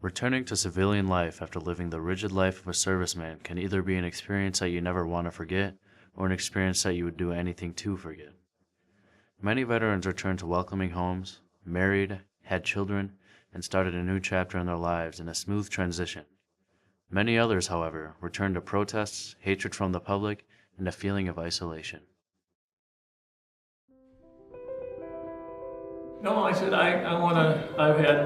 Returning to civilian life after living the rigid life of a serviceman can either be an experience that you never want to forget, or an experience that you would do anything to forget. Many veterans return to welcoming homes, married, had children, and started a new chapter in their lives in a smooth transition. Many others, however, return to protests, hatred from the public, and a feeling of isolation. No, I said, I've had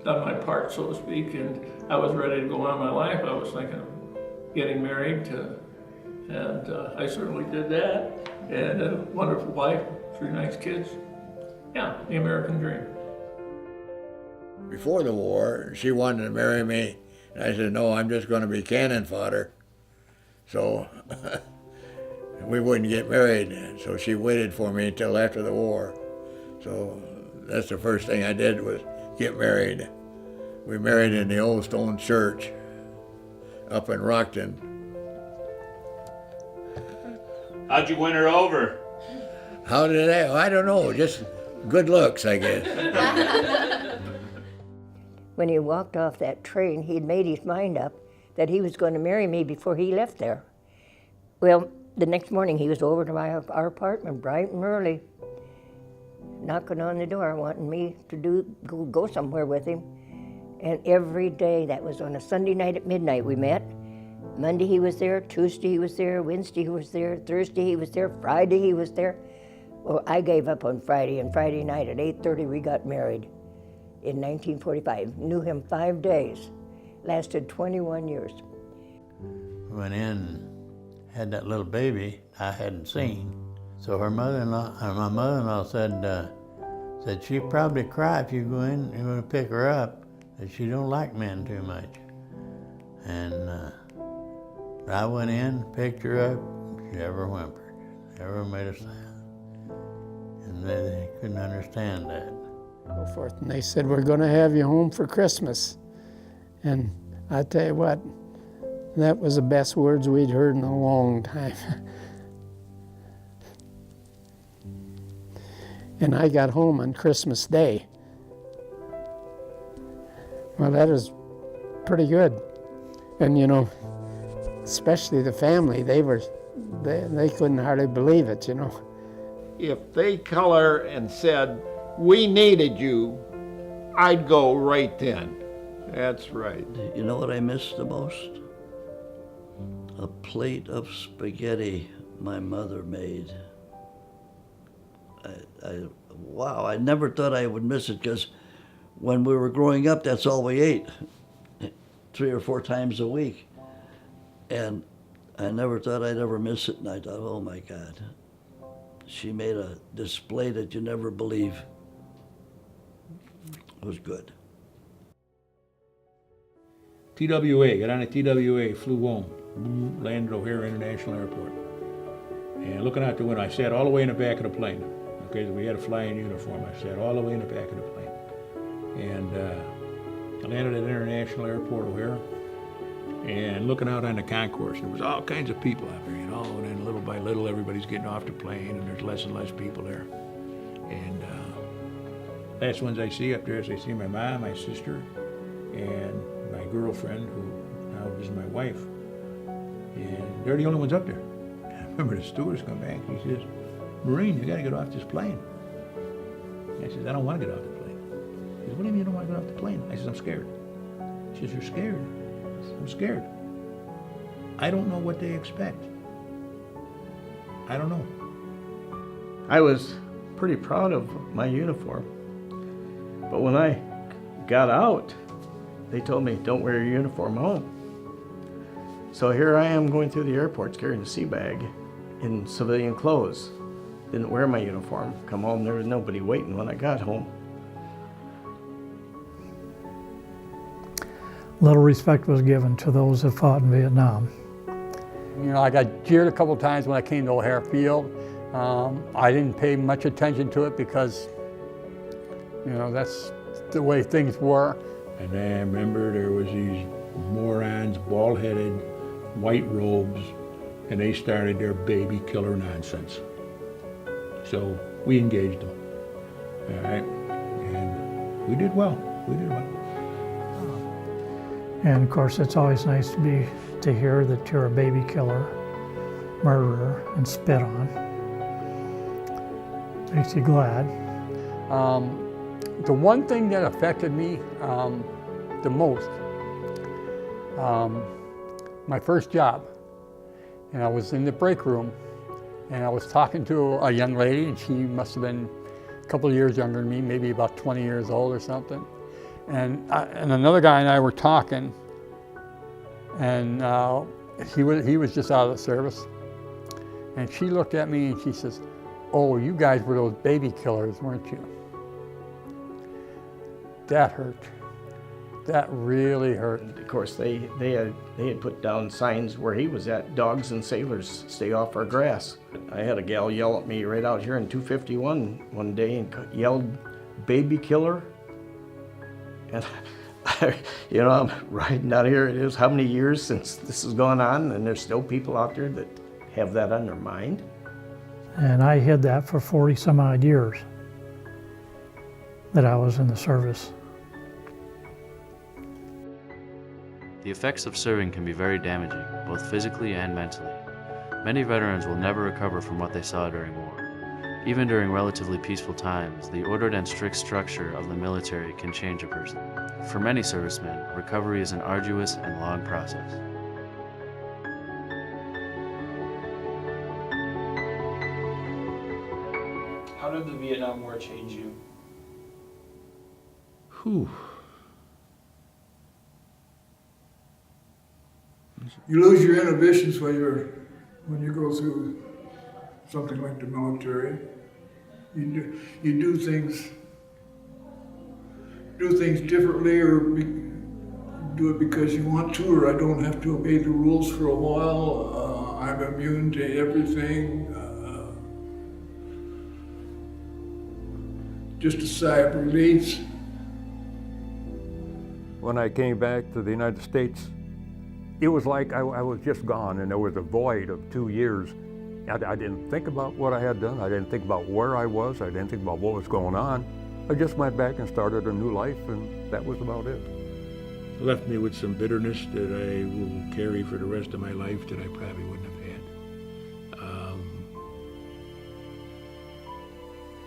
done my part, so to speak, and I was ready to go on my life. I was thinking of getting married and I certainly did that. And a wonderful wife, 3 nice kids. Yeah, the American dream. Before the war, she wanted to marry me, and I said, no, I'm just going to be cannon fodder. So we wouldn't get married, so she waited for me until after the war. So that's the first thing I did was get married. We married in the old stone church up in Rockton. How'd you win her over? How did I don't know, just good looks, I guess. When he walked off that train, he'd made his mind up that he was going to marry me before he left there. Well, the next morning he was over to our apartment bright and early, knocking on the door, wanting me to go somewhere with him. And every day, that was on a Sunday night at midnight we met. Monday he was there, Tuesday he was there, Wednesday he was there, Thursday he was there, Friday he was there. Well, I gave up on Friday, and Friday night at 8:30 we got married in 1945. Knew him 5 days, lasted 21 years. Went in, had that little baby I hadn't seen. So her mother-in-law, my mother-in-law said she'd probably cry if you go in, you're gonna pick her up, that she don't like men too much. And I went in, picked her up, she never whimpered, never made a sound. And they couldn't understand that. So forth. And they said, we're gonna have you home for Christmas. And I tell you what, that was the best words we'd heard in a long time. And I got home on Christmas Day. Well, that was pretty good. And you know, especially the family, they couldn't hardly believe it, you know. If they color and said, we needed you, I'd go right then. That's right. You know what I miss the most? A plate of spaghetti my mother made. Wow, I never thought I would miss it, because when we were growing up, that's all we ate, 3 or 4 times a week. And I never thought I'd ever miss it, and I thought, oh my God. She made a display that you never believe. It was good. TWA, got on a TWA, flew home, landed O'Hare International Airport. And looking out the window, I sat all the way in the back of the plane. Okay, we had a flying uniform. I sat all the way in the back of the plane. And I landed at International Airport, O'Hare, and looking out on the concourse, and there was all kinds of people out there, you know, and then little by little, everybody's getting off the plane, and there's less and less people there. And last ones I see up there is I see my mom, my sister, and my girlfriend, who now is my wife. And they're the only ones up there. I remember the stewardess come back, she says, Marine, you gotta get off this plane. I said, I don't wanna get off the plane. She says, what do you mean you don't wanna get off the plane? I said, I'm scared. She says, you're scared? I said, I'm scared. I don't know what they expect. I don't know. I was pretty proud of my uniform. But when I got out, they told me, don't wear your uniform home. So here I am going through the airports carrying a sea bag in civilian clothes. Didn't wear my uniform. Come home, there was nobody waiting when I got home. Little respect was given to those that fought in Vietnam. You know, I got jeered a couple times when I came to O'Hare Field. I didn't pay much attention to it because, you know, that's the way things were. And I remember there was these morons, bald-headed, white robes, and they started their baby killer nonsense. So we engaged them, all right? And we did well, we did well. And of course, it's always nice to hear that you're a baby killer, murderer, and spit on. Makes you glad. The one thing that affected me the most, my first job, and I was in the break room, and I was talking to a young lady, and she must have been a couple of years younger than me, maybe about 20 years old or something. And another guy and I were talking, and he was just out of the service. And she looked at me and she says, "Oh, you guys were those baby killers, weren't you?" That hurt. That really hurt. And of course, they had put down signs where he was at, "Dogs and sailors, stay off our grass." I had a gal yell at me right out here in 251 one day and yelled, "Baby killer." And I'm riding out here, it is how many years since this has gone on, and there's still people out there that have that on their mind. And I hid that for 40 some odd years that I was in the service. The effects of serving can be very damaging, both physically and mentally. Many veterans will never recover from what they saw during war. Even during relatively peaceful times, the ordered and strict structure of the military can change a person. For many servicemen, recovery is an arduous and long process. How did the Vietnam War change you? Whew. You lose your inhibitions when you go through something like the military. You do things differently, or do it because you want to, or I don't have to obey the rules for a while. I'm immune to everything. Just a sigh of relief. When I came back to the United States, it was like I was just gone, and there was a void of 2 years. I didn't think about what I had done. I didn't think about where I was. I didn't think about what was going on. I just went back and started a new life, and that was about it. It left me with some bitterness that I will carry for the rest of my life that I probably wouldn't have had.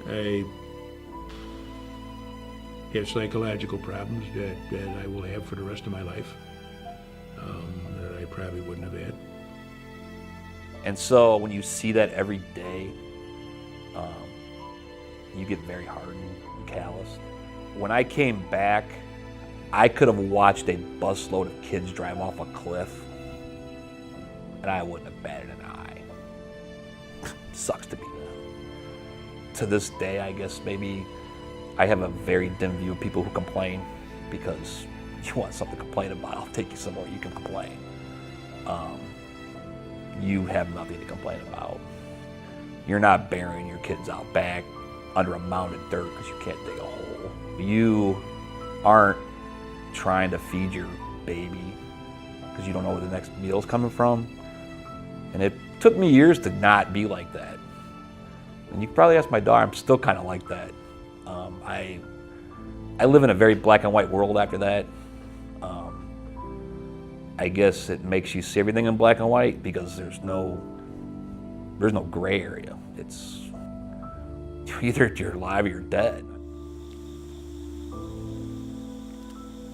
I have psychological problems that I will have for the rest of my life that I probably wouldn't have had. And so when you see that every day, you get very hardened and calloused. When I came back, I could have watched a busload of kids drive off a cliff, and I wouldn't have batted an eye. Sucks to be them. To this day, I guess maybe I have a very dim view of people who complain, because you want something to complain about, I'll take you somewhere you can complain. You have nothing to complain about. You're not burying your kids out back under a mound of dirt because you can't dig a hole. You aren't trying to feed your baby because you don't know where the next meal's coming from. And it took me years to not be like that. And you can probably ask my daughter, I'm still kind of like that. I live in a very black and white world after that. I guess it makes you see everything in black and white because there's no gray area. It's either you're alive or you're dead.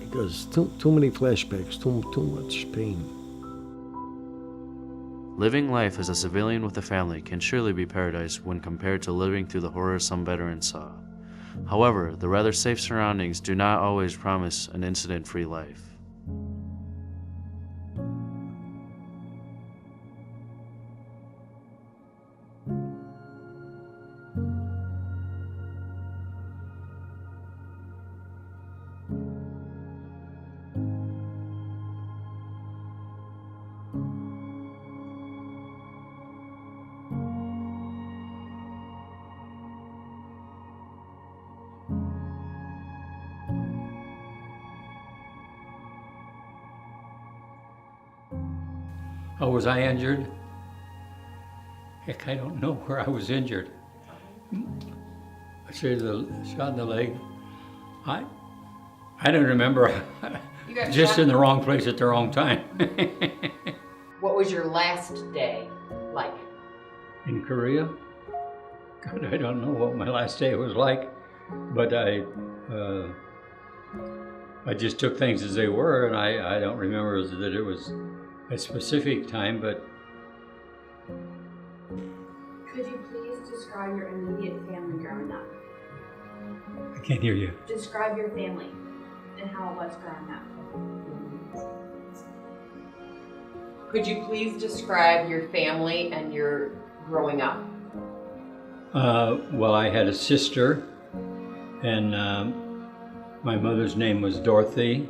Because too many flashbacks, too much pain. Living life as a civilian with a family can surely be paradise when compared to living through the horrors some veterans saw. However, the rather safe surroundings do not always promise an incident-free life. How was I injured? Heck, I don't know where I was injured. I say the shot in the leg. I I don't remember. You got Just shot? in the wrong place at the wrong time. What was your last day like? In Korea? God, I don't know what my last day was like, but I just took things as they were, and I don't remember that it was a specific time, but. Could you please describe your immediate family growing up? I can't hear you. Describe your family and how it was growing up. Could you please describe your family and your growing up? Well, I had a sister, and my mother's name was Dorothy,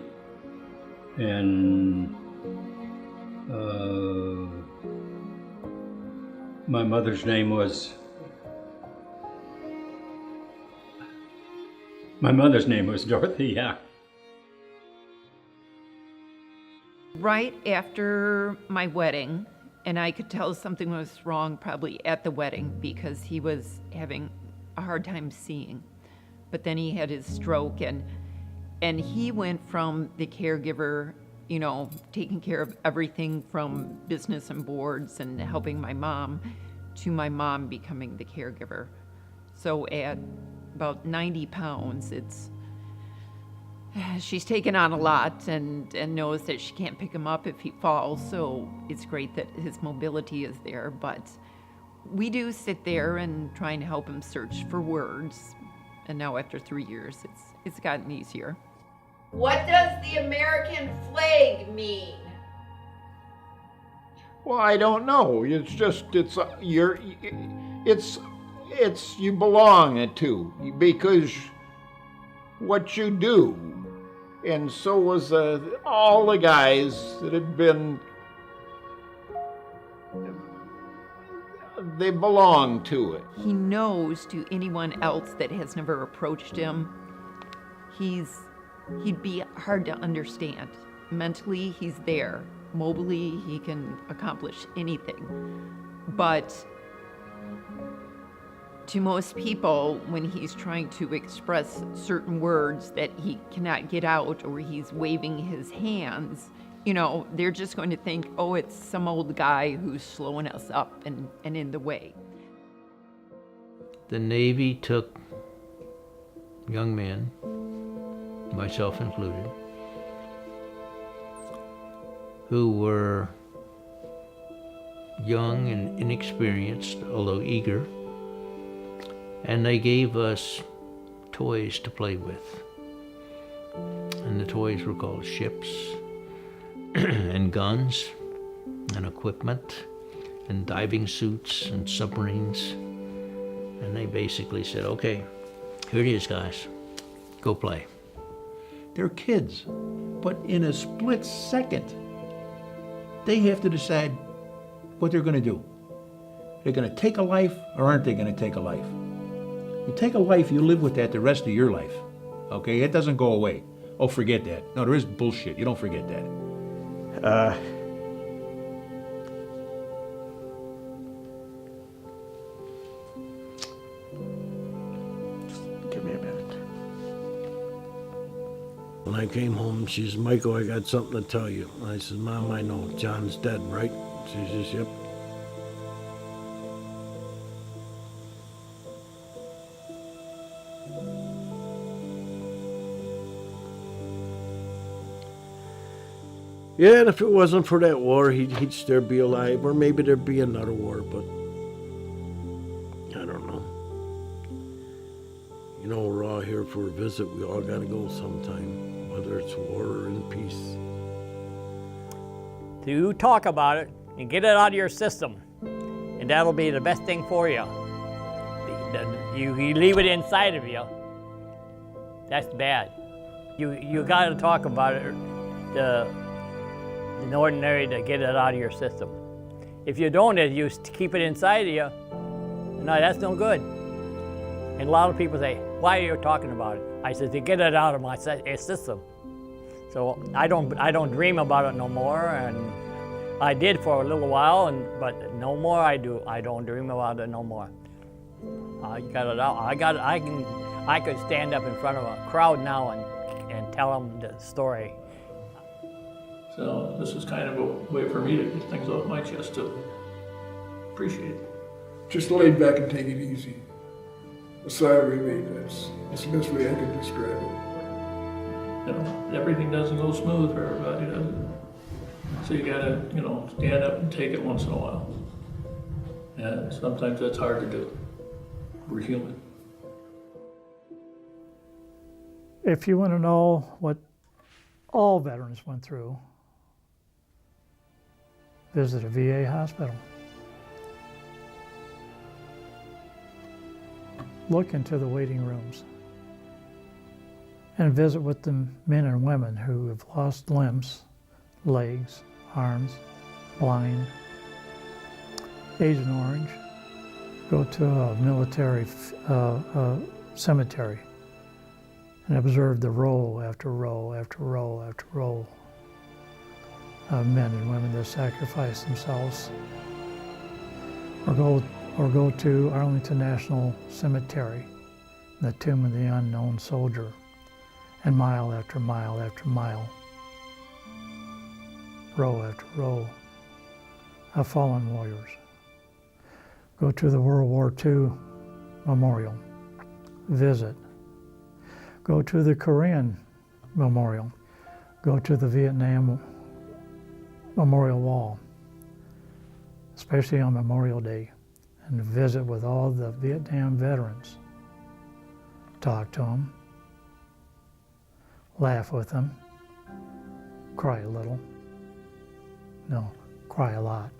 and my mother's name was Dorothy, yeah. Right after my wedding, and I could tell something was wrong probably at the wedding because he was having a hard time seeing. But then he had his stroke, and he went from the caregiver, you know, taking care of everything from business and boards and helping my mom, to my mom becoming the caregiver. So at about 90 pounds, she's taken on a lot and knows that she can't pick him up if he falls, so it's great that his mobility is there, but we do sit there and try and help him search for words, and now after 3 years, it's gotten easier. What does the American flag mean? Well, I don't know. It's just, you belong to, because what you do. And so was all the guys that had been, they belong to it. He knows to anyone else that has never approached him, he'd be hard to understand. Mentally, he's there. Mobily, he can accomplish anything. But to most people, when he's trying to express certain words that he cannot get out, or he's waving his hands, you know, they're just going to think, oh, it's some old guy who's slowing us up and in the way. The Navy took young men, myself included, who were young and inexperienced, although eager, and they gave us toys to play with. And the toys were called ships and guns and equipment and diving suits and submarines. And they basically said, okay, here it is, guys, go play. They're kids, but in a split second, they have to decide what they're going to do. They're going to take a life, or aren't they going to take a life? You take a life, you live with that the rest of your life. Okay, it doesn't go away. Oh, forget that. No, there is bullshit. You don't forget that. Give me a minute. When I came home, she says, Michael, I got something to tell you. I said, Mom, I know. John's dead, right? She says, yep. Yeah, and if it wasn't for that war, he'd still be alive, or maybe there'd be another war, but I don't know. You know, we're all here for a visit. We all gotta go sometime, whether it's war or in peace. To talk about it and get it out of your system, and that'll be the best thing for you. You leave it inside of you, that's bad. You gotta talk about it. In ordinary to get it out of your system. If you don't, if you keep it inside of you, no, that's no good. And a lot of people say, why are you talking about it? I said, to get it out of my system. So I don't dream about it no more, and I did for a little while, but no more I don't dream about it no more. I got it out. I could stand up in front of a crowd now and tell them the story. So this is kind of a way for me to get things off my chest to appreciate it. Just laid back and take it easy. A sigh of relief, that's the best way I can describe it. You know, everything doesn't go smooth for everybody, does it? So you gotta, you know, stand up and take it once in a while. And sometimes that's hard to do. We're human. If you want to know what all veterans went through, visit a VA hospital. Look into the waiting rooms and visit with the men and women who have lost limbs, legs, arms, blind, Agent Orange. Go to a military cemetery and observe the row after row after row after row of men and women that sacrifice themselves. Or go to Arlington National Cemetery, the tomb of the unknown soldier, and mile after mile after mile, row after row of fallen warriors. Go to the World War II Memorial, visit. Go to the Korean Memorial. Go to the Vietnam Memorial Wall, especially on Memorial Day, and visit with all the Vietnam veterans. Talk to them, laugh with them, cry a little. No, cry a lot.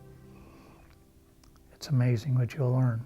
It's amazing what you'll learn.